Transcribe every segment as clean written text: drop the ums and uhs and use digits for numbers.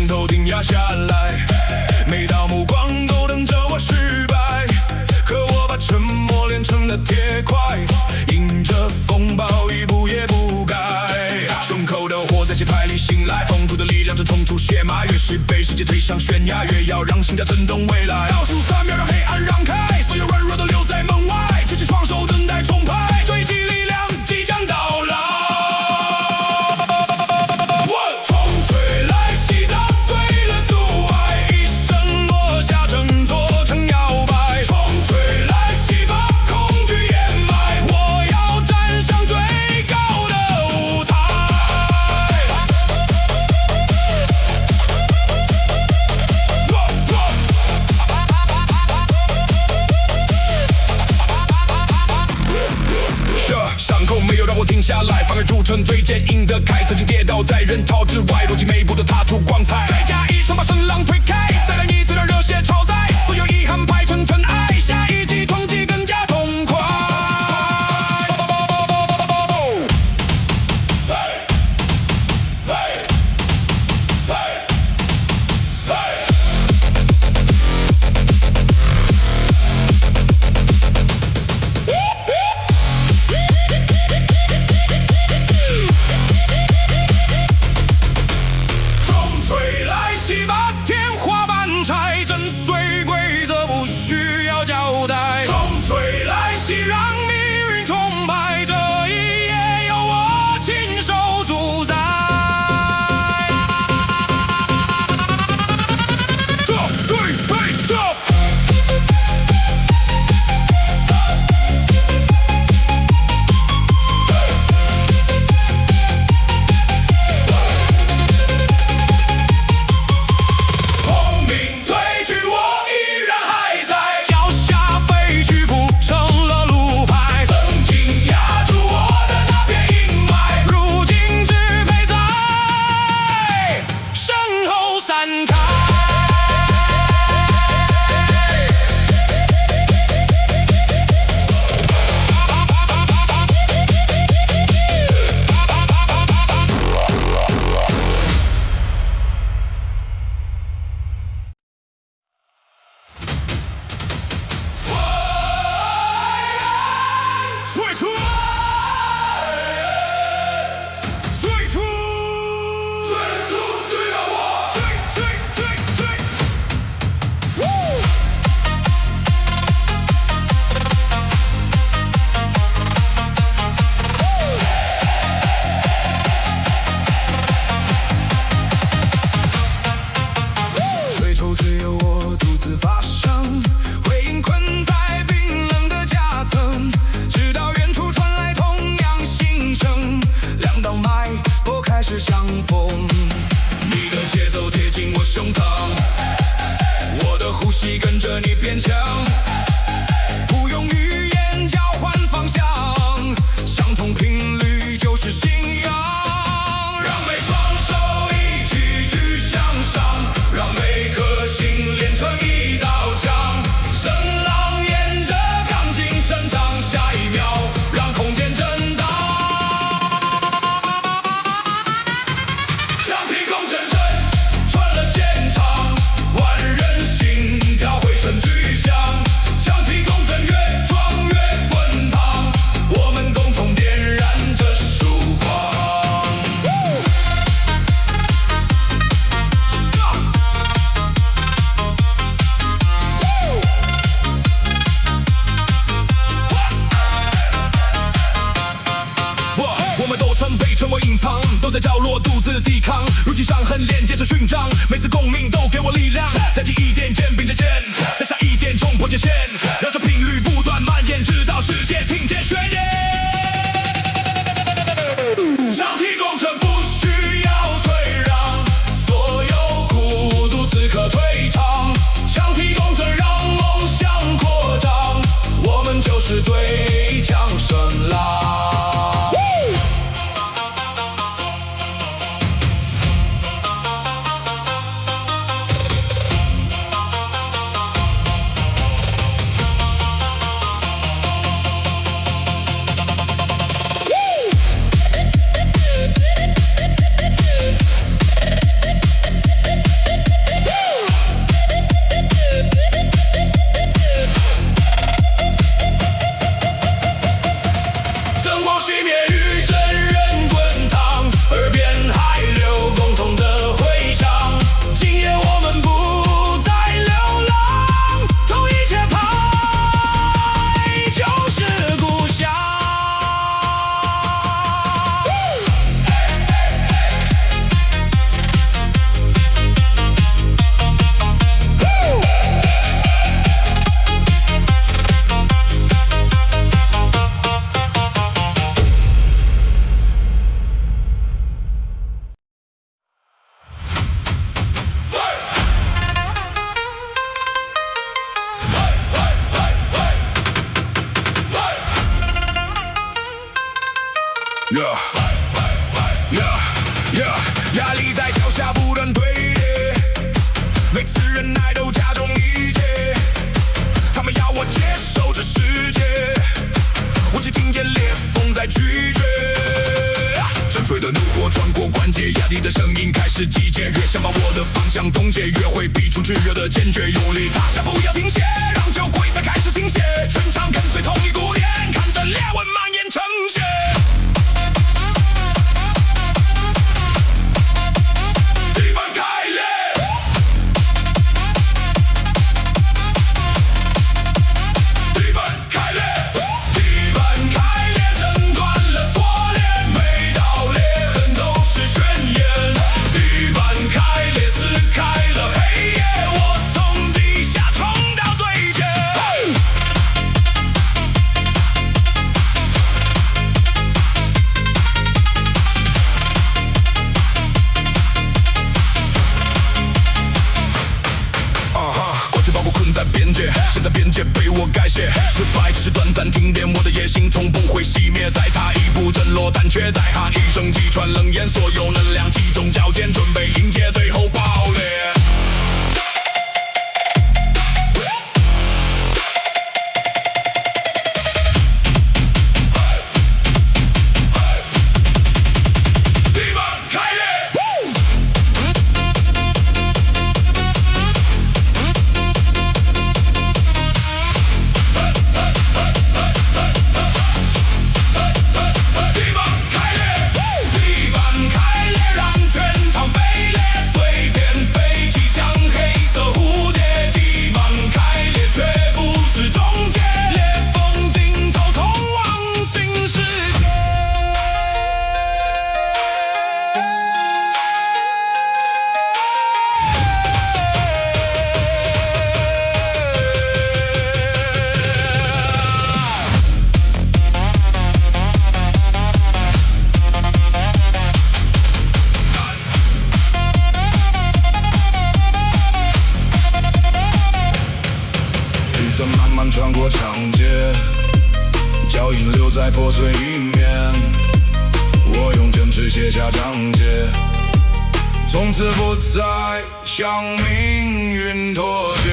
镜头定压下来，每道目光都等着我失败，可我把沉默炼成了铁块，迎着风暴一步也不改。胸口的火在节拍里醒来，风住的力量正冲出血脉，越是被世界推向悬崖，越要让心跳震动未来。倒数3秒，让黑暗让开，所有软弱都留在门外，举起双手等待重拍，追击力量即将到来。停下来，反而铸成最坚硬的铠。曾经跌倒在人潮之外，如今每一步都踏出光彩。再加一层把声浪推开，再来一次让热血超载，所有遗憾排成尘埃，下一击冲击更加痛快。都在角落独自抵抗，如今伤痕连接着勋章，每次共鸣都给我力量。再击一点，肩并着肩，再下一点，冲破界限，让这频率不断蔓延，直到世界听见宣言。上体工程不需要退让，所有孤独此刻退场。上体工程让梦想扩张，我们就是最强声浪。光熄灭，与真人滚烫，耳边还留共同的回响。今夜我们不再流浪，同一节拍就是故乡。压力在脚下不断堆叠，每次忍耐都加重一阶。他们要我接受这世界，我只听见裂缝在拒绝。沉睡的怒火穿过关节，压低的声音开始集结。越想把我的方向冻结，越会逼出炙热的坚决。用力踏下，不要停歇，让酒鬼才开始倾斜。全场跟随同一鼓点，看着裂纹蔓延成血。现在边界被我改写，失败只是短暂停电，我的野心从不会熄灭。再踏一步震落，但却在喊一声击穿冷眼，所有能量集中交尖，准备迎接最后爆裂。慢慢穿过长街，脚印留在破碎一面。我用坚持写下章节，从此不再向命运妥协。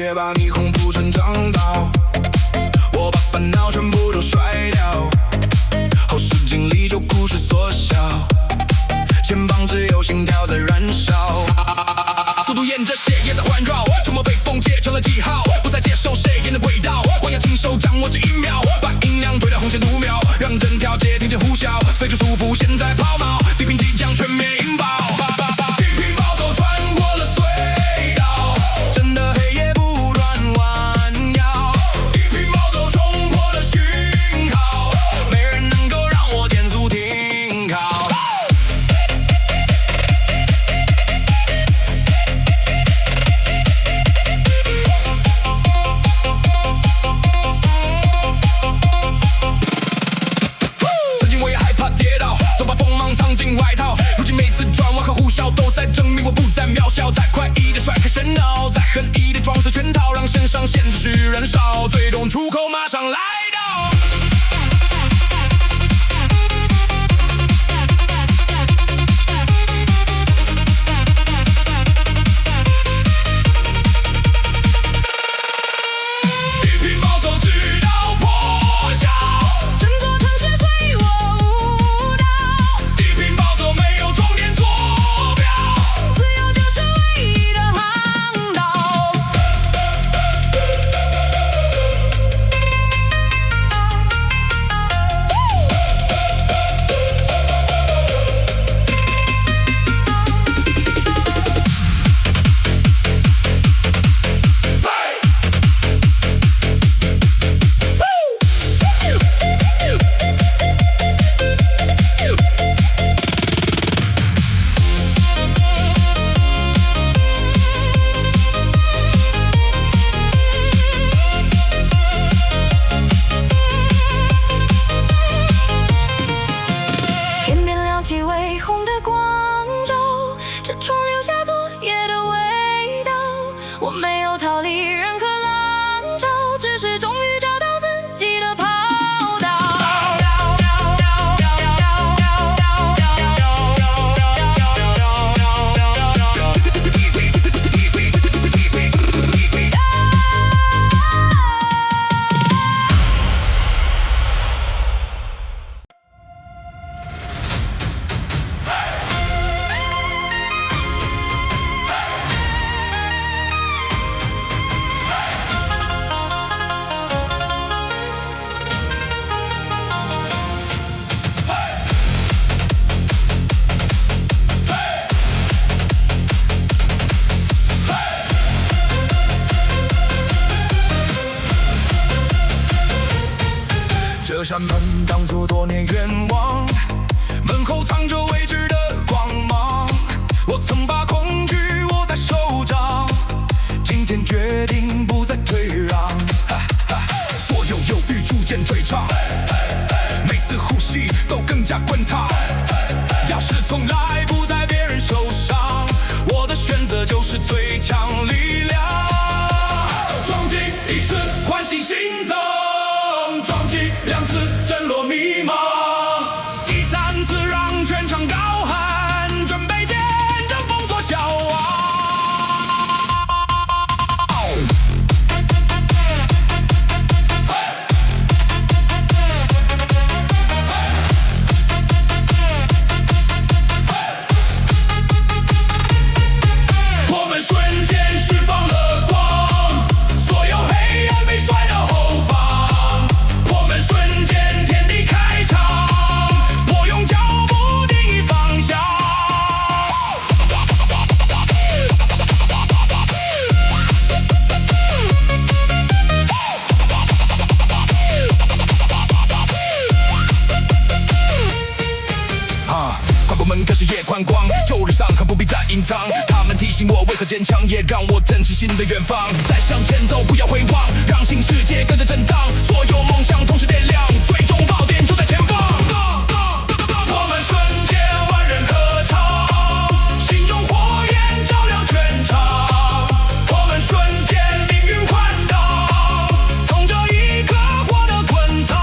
别把霓虹铺成长道，我把烦恼全部都甩掉，后视镜里就故事缩小，前方只有心跳在燃烧，速度沿着血液在环绕，触摸被风结成了记号，不再接受谁演的轨道，我要亲手掌握这一秒，把音量推到红线5秒，让整条街听见呼啸，随着束缚现在抛锚，地平即将全面引爆。地平暴走穿过了隧道，真的黑夜不断弯腰，地平暴走冲破了讯号，没人能够让我减速停靠。狠一点，撞死圈套，让肾上腺持续燃烧，最终出口马上来到。地平暴走直到破晓，整座城市随我舞蹈。地平暴走没有终点坐标，自由就是唯一的航道。天边亮起微红的光照，车窗留下昨夜的味道。我没有逃离任何浪潮，只是终于找到自己的跑道。这扇门当作多年愿望，门后藏着未知的光芒。我曾把恐惧握在手掌，今天决定不再退让。所有犹豫逐渐退场，每次呼吸都更加滚烫。钥匙从来不在别人手上，我的选择就是最强力量。撞击一次唤醒心脏，撞击两次震落迷茫，第三次让全场高喊，准备见证封锁消亡。我们瞬间释放了光，所有黑暗被甩到后方。我们瞬间天地开场，我用脚步定义方向。快关门，开始夜宽光，旧日伤痕不必再隐藏。他们提醒我为何坚强，也让我珍惜新的远方。再向前走，不要回望，让新世界跟着震荡，所有梦想同时点亮，最终爆点就在前方。我们瞬间万人合唱，心中火焰照亮全场。我们瞬间命运换挡，从这一刻获得滚烫。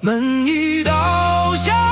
门一倒下。